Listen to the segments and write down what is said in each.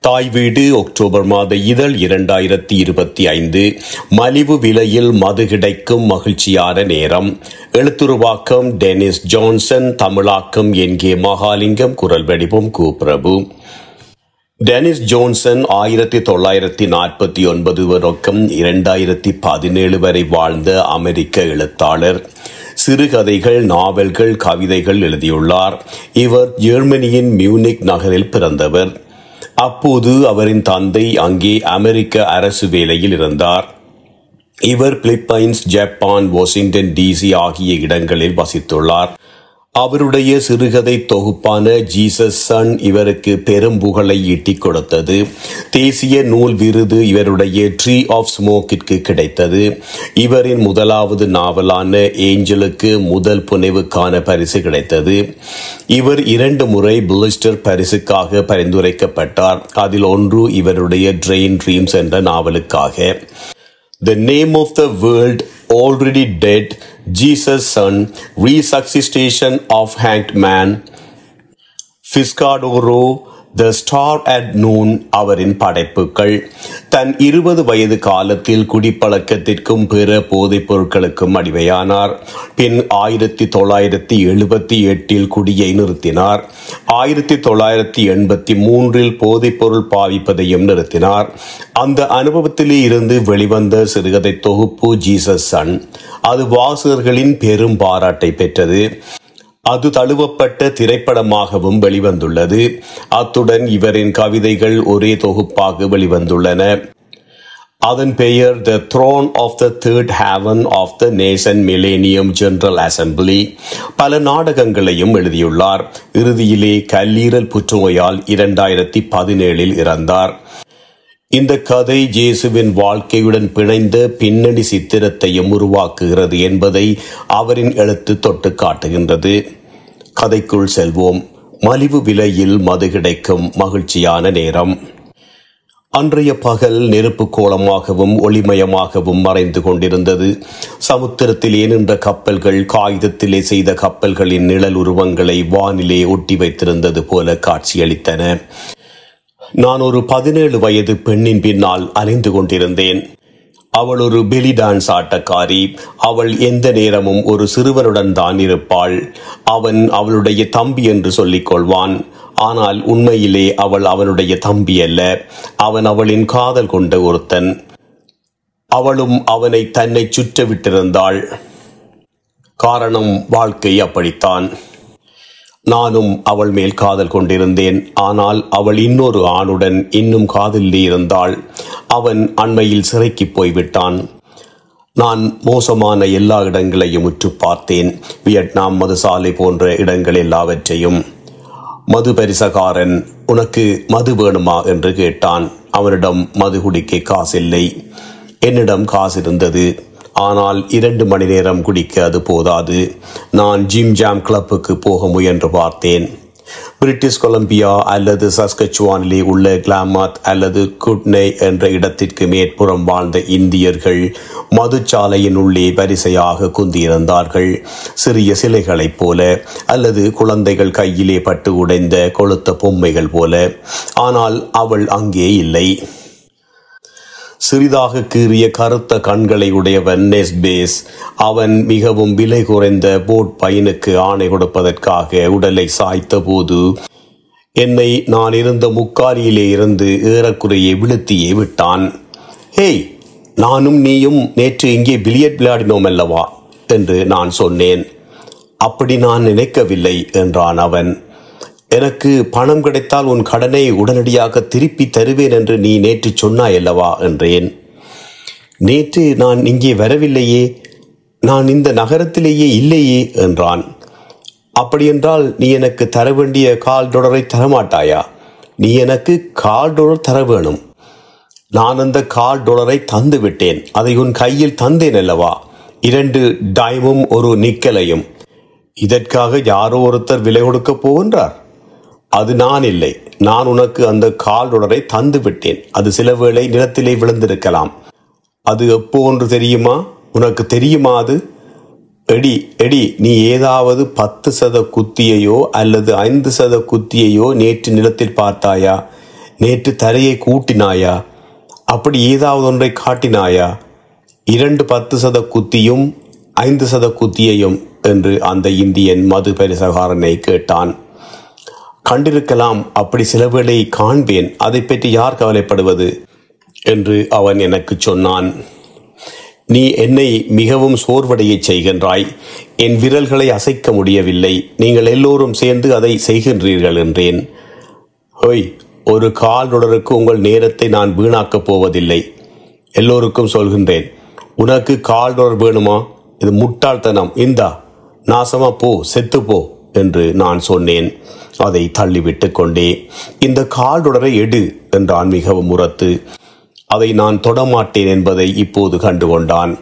தாய் வீடு அக்டோபர் மாத இதழ் 2025. மலிவு விலையில் மது கிடைக்கும் மகிழ்ச்சியான நேரம். எழுத்துருவாக்கம் டெனிஸ் ஜான்சன், தமிழாக்கம் என்கே மகாலிங்கம், குரல் வடிவம் கு பிரபு. டெனிஸ் ஜான்சன் 1949 தொடக்கம் 2017 வரை வாழ்ந்த அமெரிக்க எழுத்தாளர். சிறுகதைகள், நாவல்கள், கவிதைகள் எழுதியுள்ளார். இவர் ஜெர்மனியின் மியூனிக் நகரில் பிறந்தவர். அப்போது அவரின் தந்தை அங்கே அமெரிக்க அரசு வேலையில் இருந்தார். இவர் பிலிப்பைன்ஸ், ஜப்பான், வாஷிங்டன் டிசி ஆகிய இடங்களில் வசித்துள்ளார். அவருடைய சிறுகதை தொகுப்பான ஜீசஸ் சன் இவருக்கு பெரும் புகழை ஈட்டிக் கொடுத்தது. தேசிய நூல் விருது இவருடைய ட்ரீ ஆஃப் ஸ்மோக்கிற்கு கிடைத்தது. இவரின் முதலாவது நாவலான ஏஞ்சலுக்கு முதல் புனைவுக்கான பரிசு கிடைத்தது. இவர் 2 முறை புலிட்சர் பரிசுக்காக பரிந்துரைக்கப்பட்டார். அதில் ஒன்று இவருடைய ட்ரெயின் ட்ரீம்ஸ் என்ற நாவலுக்காக. The Name of the World, Already Dead, Jesus' Son, Resuscitation of Hanged Man, Fiscadoro, The Star at Noon அவரின் படைப்புகள். தன் 20 வயது காலத்தில் குடிப்பழக்கத்திற்கும் பிற போதைப் பொருட்களுக்கும் அடிமையானார். பின் 1978 குடியை நிறுத்தினார். 1983 போதைப் பொருள் பாவிப்பதையும் நிறுத்தினார். அந்த அனுபவத்திலே இருந்து வெளிவந்த சிறுகதை தொகுப்பு ஜீசஸ் சன். அது வாசகர்களின் பெரும் பாராட்டை பெற்றது. அது தழுவப்பட்ட திரைப்படமாகவும் வெளிவந்துள்ளது. அத்துடன் இவரின் கவிதைகள் ஒரே தொகுப்பாக வெளிவந்துள்ளன. அதன் பெயர் the throne of the third heaven of the nation millennium general assembly. பல நாடகங்களையும் எழுதியுள்ளார். இறுதியிலே கல்லீரல் புற்றுநோயால் 2017 இறந்தார். இந்த கதை இயேசுவின் வாழ்க்கையுடன் பிணைந்த பின்னணி சித்திரத்தையும் உருவாக்குகிறது என்பதை அவரின் எழுத்து தொட்டு காட்டுகின்றது. கதைக்குள் செல்வோம். மலிவு விலையில் மது கிடைக்கும் மகிழ்ச்சியான நேரம். அன்றைய பகல் நெருப்பு கோலமாகவும் ஒளிமயமாகவும் மறைந்து கொண்டிருந்தது. சமுத்திரத்திலே நின்ற கப்பல்கள் காகிதத்திலே செய்த கப்பல்களின் நிழல் உருவங்களை வானிலே ஒட்டி வைத்திருந்தது போல காட்சியளித்தன. நான் ஒரு 17 வயது பெண்ணின் பின்னால் அலைந்து கொண்டிருந்தேன். அவள் ஒரு பெலி டான்ஸ் ஆட்டக்காரி. அவள் எந்த நேரமும் ஒரு சிறுவனுடன் தான் இருப்பாள். அவன் அவளுடைய தம்பி என்று சொல்லிக் கொள்வான். ஆனால் உண்மையிலே அவள் அவனுடைய தம்பி அல்ல. அவன் அவளின் காதல் கொண்ட ஒருத்தன். அவளும் அவனை தன்னை சுற்ற விட்டிருந்தாள். காரணம், வாழ்க்கை அப்படித்தான். நானும் அவள் மேல் காதல் கொண்டிருந்தேன். ஆனால் அவள் இன்னொரு ஆணுடன் இன்னும் காதலில் இருந்தாள். அவன் அண்மையில் சிறைக்கு போய்விட்டான். நான் மோசமான எல்லா இடங்களையும் உற்று பார்த்தேன். வியட்நாம், மதுசாலை போன்ற இடங்கள் எல்லாவற்றையும். மது பரிசகாரன், உனக்கு மது வேணுமா என்று கேட்டான். அவனிடம் மது குடிக்க காசில்லை. என்னிடம் காசு இருந்தது. ஆனால் 2 மணி நேரம் குடிக்க அது போதாது. நான் ஜிம் ஜாம் கிளப்புக்கு போக முயன்று பார்த்தேன். பிரிட்டிஷ் கொலம்பியா அல்லது சஸ்கச்சுவானிலே உள்ள கிளாமத் அல்லது குட்னே என்ற இடத்திற்கு மேற்புறம் வாழ்ந்த இந்தியர்கள் மதுச்சாலையின் உள்ளே வரிசையாக குந்தியிருந்தார்கள். சிறிய சிலைகளைப் போல, அல்லது குழந்தைகள் கையிலே பட்டு உடைந்த கொளுத்த பொம்மைகள் போல. ஆனால் அவள் அங்கே இல்லை. சிறிதாக கீறிய கருத்த கண்களை உடையவன் நெஸ்பேஸ். அவன் மிகவும் விலை குறைந்த போட் பையனுக்கு ஆணை கொடுப்பதற்காக உடலை சாய்த்த போது என்னை நான் இருந்த முக்காலியிலே இருந்து ஏறக்குறைய விழுத்தியே விட்டான். ஹேய், நானும் நீயும் நேற்று இங்கே பில்லியர்ட் விளையாடினோம் அல்லவா என்று நான் சொன்னேன். அப்படி நான் நினைக்கவில்லை என்றான் அவன். எனக்கு பணம் கிடைத்தால் உன் கடனை உடனடியாக திருப்பி தருவேன் என்று நீ நேற்று சொன்னாய் அல்லவா என்றேன். நேற்று நான் இங்கே வரவில்லையே, நான் இந்த நகரத்திலேயே இல்லையே என்றான். அப்படியென்றால் நீ எனக்கு தர வேண்டிய $1 தரமாட்டாயா? நீ எனக்கு $1 தர வேணும். நான் அந்த $1 தந்து விட்டேன். அதை உன் கையில் தந்தேன் அல்லவா? 2 டைமும் ஒரு நிக்கலையும். இதற்காக யாரோ ஒருத்தர் விலை கொடுக்க போகின்றார். அது நான் இல்லை. நான் உனக்கு அந்த $1 தந்து விட்டேன். அது சில வேளை நிலத்திலே விழுந்திருக்கலாம். அது எப்போ ஒன்று தெரியுமா? உனக்கு தெரியுமா அது? எடி, நீ ஏதாவது 10% குத்தியையோ அல்லது 5% குத்தியையோ நேற்று நிலத்தில் பார்த்தாயா? நேற்று தரையை கூட்டினாயா? அப்படி ஏதாவது ஒன்றை காட்டினாயா? 2 10% குத்தியும் 5% குத்தியையும் என்று அந்த இந்தியன் மது பரிசகாரனை கேட்டான். கண்டிருக்கலாம், அப்படி சில வேளை காண்பேன், அதை பற்றி யார் கவலைப்படுவது என்று அவன் எனக்கு சொன்னான். நீ என்னை மிகவும் சோர்வடைய செய்கின்றாய். என் விரல்களை அசைக்க முடியவில்லை. நீங்கள் எல்லோரும் சேர்ந்து அதை செய்கின்றீர்கள் என்றேன். ஹொய், ஒரு கால் தொடருக்கு உங்கள் நேரத்தை நான் வீணாக்கப் போவதில்லை. எல்லோருக்கும் சொல்கின்றேன், உனக்கு கால் தொடர் வேணுமா? இது முட்டாள்தனம். இந்தா, நாசமா போ, செத்துப்போ என்று நான் சொன்னேன். அதை தள்ளிவிட்டு கொண்டே, இந்த கால் தொடரை எடு என்றான் மிகவும் உரத்து. அதை நான் தொடமாட்டேன் என்பதை இப்போது கண்டுகொண்டான்.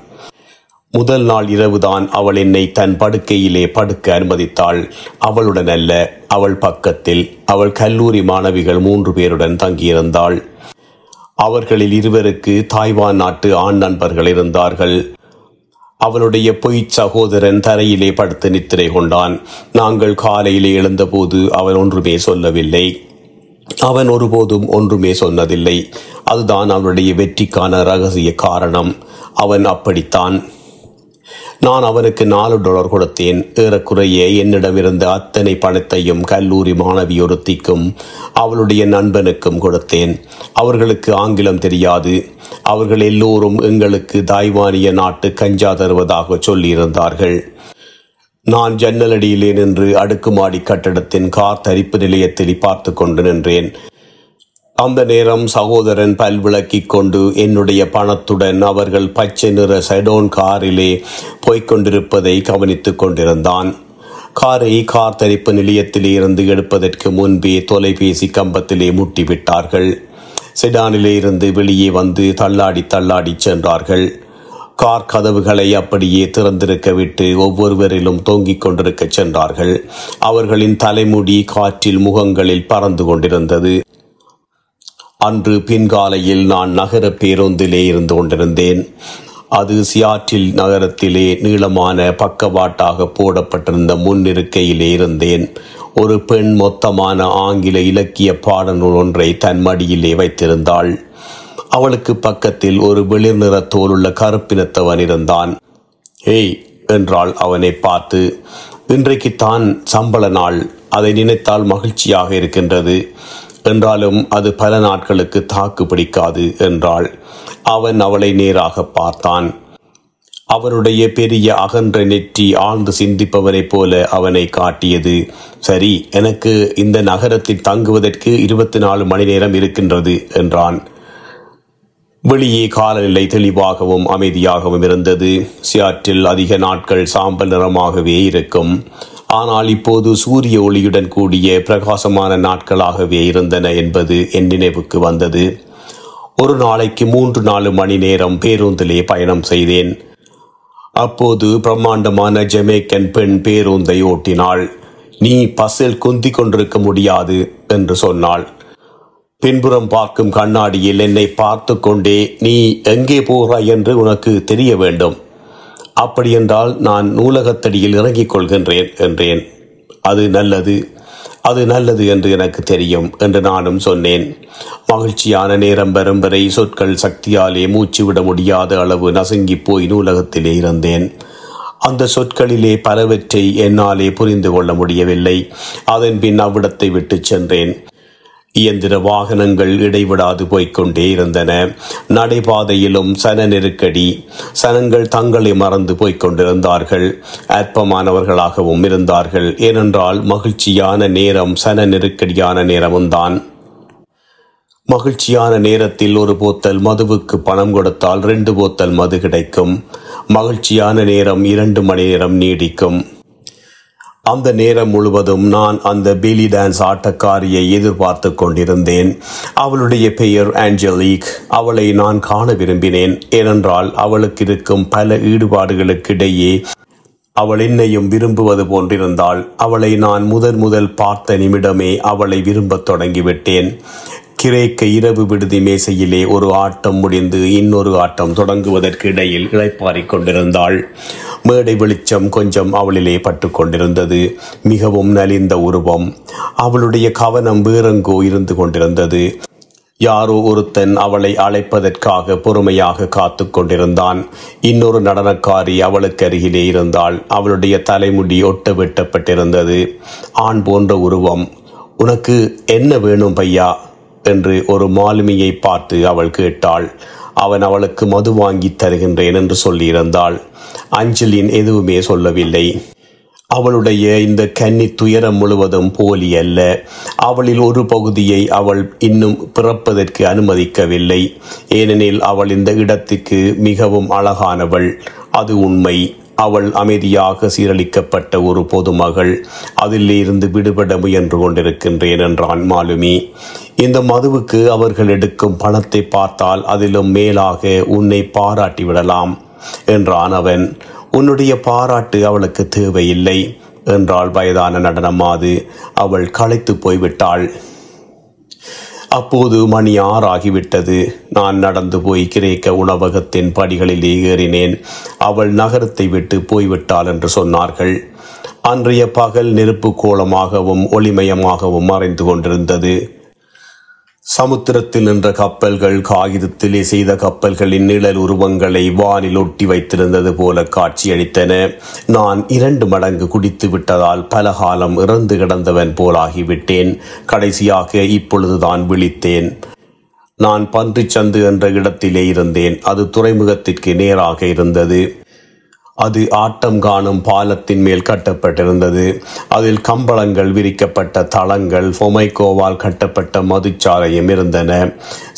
முதல் நாள் இரவுதான் அவள் என்னை தன் படுக்கையிலே படுக்க அனுமதித்தாள். அவளுடன் அல்ல, அவள் பக்கத்தில். அவள் கல்லூரி மாணவிகள் 3 பேருடன் தங்கியிருந்தாள். அவர்களில் 2 தாய்வான் நாட்டு ஆண் நண்பர்கள் இருந்தார்கள். அவளுடைய பொய் சகோதரன் தரையிலே படுத்து நித்திரை கொண்டான். நாங்கள் காலையிலே எழுந்தபோது அவன் ஒன்றுமே சொல்லவில்லை. அவன் ஒருபோதும் ஒன்றுமே சொன்னதில்லை. அதுதான் அவனுடைய வெற்றிக்கான ரகசிய காரணம். அவன் அப்படித்தான். நான் அவனுக்கு $4 கொடுத்தேன். ஏறக்குறைய என்னிடமிருந்த அத்தனை பணத்தையும் கல்லூரி மாணவி ஒருத்திக்கும் அவளுடைய நண்பனுக்கும் கொடுத்தேன். அவர்களுக்கு ஆங்கிலம் தெரியாது. அவர்கள் எல்லோரும் எங்களுக்கு தாய்வானிய நாட்டு கஞ்சா தருவதாக சொல்லியிருந்தார்கள். நான் ஜன்னலடியிலே நின்று அடுக்குமாடி கட்டடத்தின் கார் தரிப்பு நிலையத்தில் பார்த்து கொண்டு நின்றேன். அந்த நேரம் சகோதரன் பல் விளக்கிக் கொண்டு என்னுடைய பணத்துடன் அவர்கள் பச்சை நிற செடோன் காரிலே போய்கொண்டிருப்பதை கவனித்துக் கொண்டிருந்தான். காரை கார் தரிப்பு நிலையத்திலே இருந்து எடுப்பதற்கு முன்பே தொலைபேசி கம்பத்திலே முட்டிவிட்டார்கள். செடானிலே இருந்து வெளியே வந்து தள்ளாடி சென்றார்கள். கார் கதவுகளை அப்படியே திறந்திருக்க விட்டு ஒவ்வொருவரிலும் தொங்கிக் கொண்டிருக்க சென்றார்கள். அவர்களின் தலைமுடி காற்றில் முகங்களில் பறந்து கொண்டிருந்தது. அன்று பின்காலையில் நான் நகர பேருந்திலே இருந்து கொண்டிருந்தேன். அது சியாட்டில் நகரத்திலே நீளமான பக்கவாட்டாக போடப்பட்டிருந்த முன்னிருக்கையிலே இருந்தேன். ஒரு பெண் மொத்தமான ஆங்கில இலக்கிய பாடநூல் ஒன்றை தன் மடியிலே வைத்திருந்தாள். அவளுக்கு பக்கத்தில் ஒரு வெளிர் நிற தோலுள்ள கருப்பினத்தவன் இருந்தான். ஏய் என்றாள் அவனை பார்த்து. இன்றைக்குத்தான் சம்பள நாள், அதை நினைத்தால் மகிழ்ச்சியாக இருக்கின்றது. என்றாலும் அது பல நாட்களுக்கு தாக்கு பிடிக்காது என்றாள். அவன் அவளை நேராக பார்த்தான். அவனுடைய பெரிய அகன்ற நெற்றி ஆழ்ந்து சிந்திப்பவனைப் போல அவனை காட்டியது. சரி, எனக்கு இந்த நகரத்தில் தங்குவதற்கு 24 மணி நேரம் இருக்கின்றது என்றான். வெளியே காலநிலை தெளிவாகவும் அமைதியாகவும் இருந்தது. சியாட்டில் அதிக நாட்கள் சாம்பல் நிறமாகவே இருக்கும். ஆனால் இப்போது சூரிய ஒளியுடன் கூடிய பிரகாசமான நாட்களாகவே இருந்தன என்பது என் நினைவுக்கு வந்தது. ஒரு நாளைக்கு 3-4 மணி நேரம் பேருந்திலே பயணம் செய்தேன். அப்போது பிரம்மாண்டமான ஜமேக்கன் பெண் பேருந்தை ஓட்டினாள். நீ பஸ்ஸில் குந்தி கொண்டிருக்க முடியாது என்று சொன்னாள். பின்புறம் பார்க்கும் கண்ணாடியில் என்னை பார்த்து கொண்டே, நீ எங்கே போகிறாய் என்று உனக்கு தெரிய வேண்டும். அப்படியென்றால் நான் நூலகத்தடியில் இறங்கிக் கொள்கின்றேன் என்றேன். அது நல்லது என்று எனக்கு தெரியும் என்று நானும் சொன்னேன். மகிழ்ச்சியான நேரம் வரும் வரை சொற்கள் சக்தியாலே மூச்சு விட முடியாத அளவு நசுங்கி போய் நூலகத்திலே இருந்தேன். அந்த சொற்களிலே பலவற்றை என்னாலே புரிந்து கொள்ள முடியவில்லை. அதன் பின் அவ்விடத்தை விட்டு சென்றேன். இயந்திர வாகனங்கள் இடைவிடாது போய்கொண்டே இருந்தன. நடைபாதையிலும் சன நெருக்கடி. சனங்கள் தங்களை மறந்து போய்கொண்டிருந்தார்கள். அற்பமானவர்களாகவும் இருந்தார்கள். ஏனென்றால் மகிழ்ச்சியான நேரம் சன நெருக்கடியான நேரமும்தான். மகிழ்ச்சியான நேரத்தில் ஒரு போத்தல் மதுவுக்கு பணம் கொடுத்தால் 2 போத்தல் மது கிடைக்கும். மகிழ்ச்சியான நேரம் 2 மணி நேரம் நீடிக்கும். அந்த நேரம் முழுவதும் நான் அந்த பெலி டான்ஸ் ஆட்டக்காரியை எதிர்பார்த்து கொண்டிருந்தேன். அவளுடைய பெயர் ஆஞ்சலிக். அவளை நான் காண விரும்பினேன். ஏனென்றால் அவளுக்கு இருக்கும் பல ஈடுபாடுகளுக்கிடையே அவள் என்னையும் விரும்புவது போன்றிருந்தாள். அவளை நான் முதல் பார்த்த நிமிடமே அவளை விரும்பத் தொடங்கிவிட்டேன். கிரேக்க இரவு விடுதி மேசையிலே ஒரு ஆட்டம் முடிந்து இன்னொரு ஆட்டம் தொடங்குவதற்கு இடையில் இளைப்பாறிக் கொண்டிருந்தாள். மேடை வெளிச்சம் கொஞ்சம் அவளிலே பட்டு கொண்டிருந்தது. மிகவும் நலிந்த உருவம். அவளுடைய கவனம் வேறெங்கோ இருந்து கொண்டிருந்தது. யாரோ ஒருத்தன் அவளை அழைப்பதற்காக பொறுமையாக காத்து கொண்டிருந்தான். இன்னொரு நடனக்காரி அவளுக்கு அருகிலே இருந்தாள். அவளுடைய தலைமுடி ஒட்ட வெட்டப்பட்டிருந்தது. ஆண் போன்ற உருவம். உனக்கு என்ன வேணும் பையா என்று ஒரு மாலுமியை பார்த்து அவள் கேட்டாள். அவன் அவளுக்கு மது வாங்கி தருகின்றேன் என்று சொல்லியிருந்தாள். அஞ்சலின் எதுவுமே சொல்லவில்லை. அவளுடைய இந்த கன்னி துயரம் முழுவதும் போலி அல்ல. அவளில் ஒரு பகுதியை அவள் இன்னும் பிறப்பதற்கு அனுமதிக்கவில்லை. ஏனெனில் அவள் இந்த இடத்துக்கு மிகவும் அழகானவள். அது உண்மை. அவள் அமைதியாக சீரழிக்கப்பட்ட ஒரு பொதுமகள். அதிலிருந்து விடுபட முயன்று கொண்டிருக்கின்றேன் என்றான் மாலுமி. இந்த மதுவுக்கு அவர்கள் எடுக்கும் பணத்தை பார்த்தால் அதிலும் மேலாக உன்னை பாராட்டி விடலாம் என்றான் அவன். உன்னுடைய பாராட்டு அவளுக்கு தேவையில்லை என்றாள் வயதான நடனமாது. அவள் களைத்து போய்விட்டாள். அப்போது மணி 6 ஆகிவிட்டது. நான் நடந்து போய் கிரேக்க உணவகத்தின் படிகளில் ஏறினேன். அவள் நகரத்தை விட்டு போய்விட்டாள் என்று சொன்னார்கள். அன்றைய பகல் நெருப்பு கோலமாகவும் ஒளிமயமாகவும் மறைந்து கொண்டிருந்தது. சமுத்திரத்தில் நின்ற கப்பல்கள் காகிதத்திலே செய்த கப்பல்களின் நிழல் உருவங்களை வானில் ஒட்டி வைத்திருந்தது போல காட்சியளித்தன. நான் 2 மடங்கு குடித்து விட்டதால் பல காலம் இறந்து கிடந்தவன் போலாகிவிட்டேன். கடைசியாக இப்பொழுதுதான் விழித்தேன். நான் பன்றிச்சந்து என்ற இடத்திலே இருந்தேன். அது துறைமுகத்திற்கு நேராக இருந்தது. அது ஆட்டம் காணும் பாலத்தின் மேல் கட்டப்பட்டிருந்தது. அதில் கம்பளங்கள் விரிக்கப்பட்ட தளங்கள், பொமைக்கோவால் கட்டப்பட்ட மதுச்சாலையும் இருந்தன.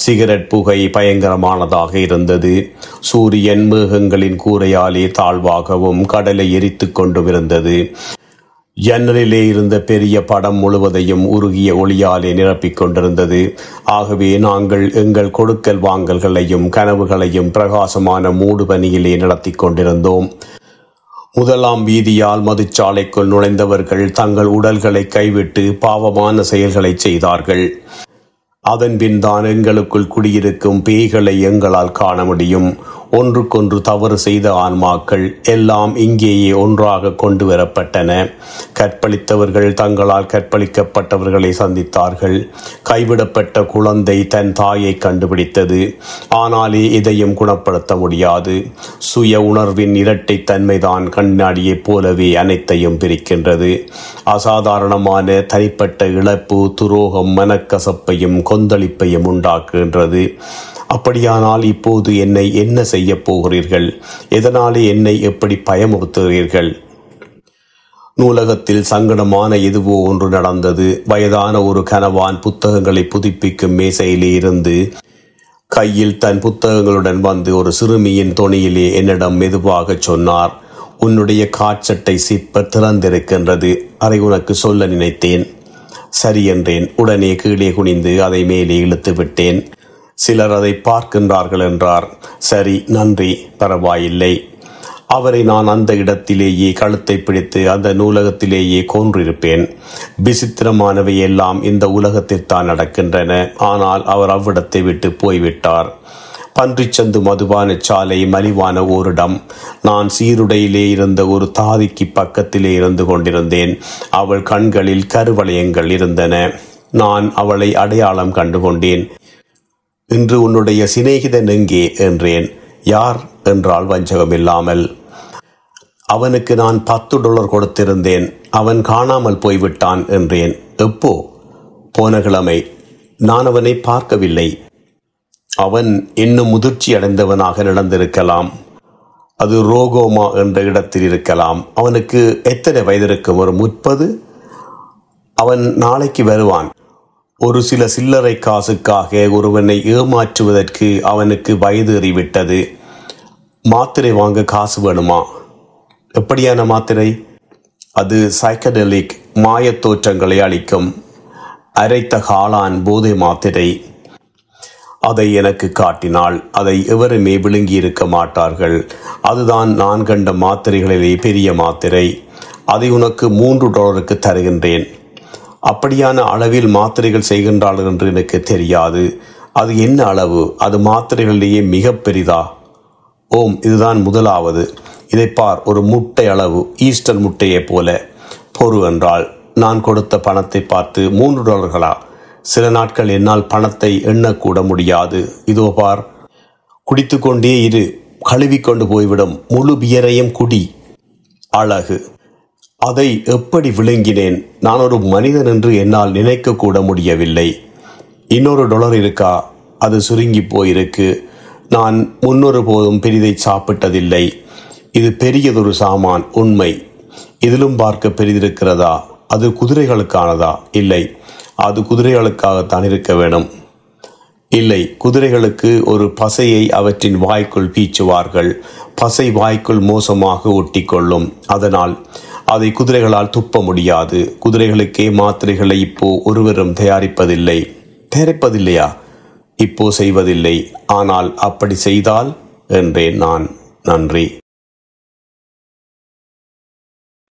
சிகரெட் புகை பயங்கரமானதாக இருந்தது. சூரியன் மேகங்களின் கூரையாலே தாழ்வாகவும் கடலை எரித்து கொண்டும் இருந்தது. ஜன்னலிலே இருந்த பெரிய படம் முழுவதையும் உருகிய ஒளியாலே நிரப்பிக் கொண்டிருந்தது. ஆகவே நாங்கள் எங்கள் கொடுக்கல் வாங்கல்களையும் கனவுகளையும் பிரகாசமான மூடுபனியிலே நடத்தி கொண்டிருந்தோம். முதலாம் வீதியால் மதுச்சாலைக்குள் நுழைந்தவர்கள் தங்கள் உடல்களை கைவிட்டு பாவமான செயல்களை செய்தார்கள். அதன்பின் தான் எங்களுக்குள் குடியிருக்கும் பேய்களை எங்களால் காண முடியும். ஒன்றுக்கொன்று தவறு செய்த ஆன்மாக்கள் எல்லாம் இங்கேயே ஒன்றாக கொண்டு வரப்பட்டன. கற்பழித்தவர்கள் தங்களால் கற்பழிக்கப்பட்டவர்களை சந்தித்தார்கள். கைவிடப்பட்ட குழந்தை தன் தாயை கண்டுபிடித்தது. ஆனாலே இதையும் குணப்படுத்த முடியாது. சுய உணர்வின் இரட்டை தன்மைதான் கண்ணாடியைப் போலவே அனைத்தையும் பிரிக்கின்றது. அசாதாரணமான தனிப்பட்ட இழப்பு, துரோகம், மனக்கசப்பையும் கொந்தளிப்பையும் உண்டாக்குகின்றது. அப்படியானால் இப்போது என்னை என்ன செய்ய போகிறீர்கள்? எதனாலே என்னை எப்படி பயமுறுத்துகிறீர்கள்? நூலகத்தில் சங்கடமான எதுவோ ஒன்று நடந்தது. வயதான ஒரு கணவான் புத்தகங்களை புதுப்பிக்கும் மேசையிலே இருந்து கையில் தன் புத்தகங்களுடன் வந்து ஒரு சிறுமியின் தொனியிலே என்னிடம் மெதுவாக சொன்னார். உன்னுடைய காற்சட்டை சிப்பர் திறந்திருக்கின்றது. அதை உனக்கு சொல்ல நினைத்தேன். சரி என்றேன். உடனே கீழே குனிந்து அதை மேலே இழுத்து விட்டேன். சிலர் அதை பார்க்கின்றார்கள் என்றார். சரி, நன்றி, பரவாயில்லை. அவரை நான் அந்த இடத்திலேயே கழுத்தை பிடித்து அந்த நூலகத்திலேயே கொன்றிருப்பேன். விசித்திரமானவை எல்லாம் இந்த உலகத்தில்தான் நடக்கின்றன. ஆனால் அவர் அவ்விடத்தை விட்டு போய்விட்டார். பன்றிச்சந்து மதுபான சாலை மலிவான ஓரிடம். நான் சீருடையிலே இருந்த ஒரு தாதிக்கு பக்கத்திலே இருந்து கொண்டிருந்தேன். அவள் கண்களில் கருவளையங்கள் இருந்தன. நான் அவளை அடையாளம் கண்டுகொண்டேன். இன்று உன்னுடைய சிநேகிதன் எங்கே என்றேன். யார் என்றால் வஞ்சகமில்லாமல். அவனுக்கு நான் $10 கொடுத்திருந்தேன். அவன் காணாமல் போய்விட்டான் என்றேன். எப்போ? போன கிழமை. நான் அவனை பார்க்கவில்லை. அவன் இன்னும் முதிர்ச்சி அடைந்தவனாக நடந்திருக்கலாம். அது ரோகோமா என்ற இடத்தில் இருக்கலாம். அவனுக்கு எத்தனை வயது இருக்கும்? ஒரு 30. அவன் நாளைக்கு வருவான். ஒரு சில சில்லறை காசுக்காக ஒருவனை ஏமாற்றுவதற்கு அவனுக்கு வயது ஏறிவிட்டது. மாத்திரை வாங்க காசு வேணுமா? எப்படியான மாத்திரை? அது சைக்கடெலிக், மாயத் தோற்றங்களை அளிக்கும் அரைத்த காளான் போதை மாத்திரை. அதை எனக்கு காட்டினாள். அதை எவருமே விழுங்கி இருக்க மாட்டார்கள். அதுதான் நான் கண்ட மாத்திரைகளிலே பெரிய மாத்திரை. அதை உனக்கு $3 தருகின்றேன். அப்படியான அளவில் மாத்திரைகள் செய்கின்றார்கள் என்று எனக்கு தெரியாது. அது என்ன அளவு? அது மாத்திரைகளிலேயே மிக பெரிதா? ஓம், இதுதான் முதலாவது. இதை பார், ஒரு முட்டை அளவு, ஈஸ்டர் முட்டையை போல. பொறு என்றாள். நான் கொடுத்த பணத்தை பார்த்து $3 சில நாட்கள் என்னால் பணத்தை எண்ணக்கூட முடியாது. இதோ பார், குடித்து கொண்டே இரு, கழுவிக்கொண்டு போய்விடும். முழு பியரையும் குடி. அழகு. அதை எப்படி விழுங்கினேன்? நான் ஒரு மனிதன் என்று என்னால் நினைக்க கூட முடியவில்லை. இன்னொரு $1 இருக்கா? அது சுருங்கி போயிருக்கு. நான் முன்னொரு போதும் பெரிதை சாப்பிட்டதில்லை. இது பெரியதொரு சாமான், உண்மை. இதிலும் பார்க்க பெரிதிருக்கிறதா? அது குதிரைகளுக்கானதா? இல்லை, அது குதிரைகளுக்காகத்தான் இருக்க வேணும். இல்லை, குதிரைகளுக்கு ஒரு பசையை அவற்றின் வாய்க்குள் பீச்சுவார்கள். பசை வாய்க்குள் மோசமாக ஒட்டி கொள்ளும். அதனால் அதை குதிரைகளால் துப்ப முடியாது. குதிரைகளுக்கே மாத்திரைகளை இப்போ ஒருவரும் தயாரிப்பதில்லையா? இப்போ செய்வதில்லை. ஆனால் அப்படி செய்தால் என்றேன் நான். நன்றி.